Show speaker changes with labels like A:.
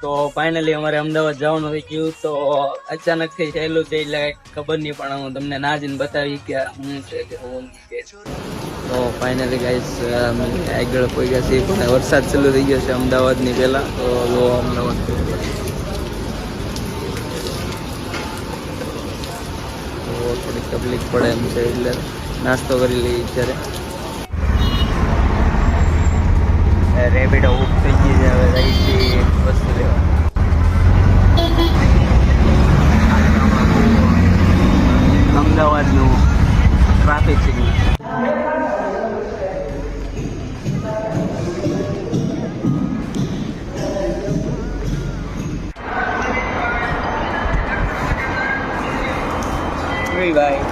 A: તો ફાઇનલી અમારે અમદાવાદ જવાનું થઈ ગયું. તો અચાનક થી થયેલું છે એટલે ખબર નહીં, પણ હું તમને ના જઈને બતાવી કે હું છે કે હું છે. તો ફાઇનલી ગાઈસ આગળ કોઈ ગયા છે, પણ વરસાદ ચાલુ થઈ ગયો છે અમદાવાદની પહેલા. તો જો અમદાવાદ તો થોડીક તકલીફ પડે એમ છે, એટલે નાસ્તો કરી લઈએ અત્યારે. રેપિડો બુક થઈ ગઈ છે, હવે જઈ છીએ વસ્તુ લેવા. અમદાવાદનું ટ્રાફિક સિગ્નલ. ભાઈ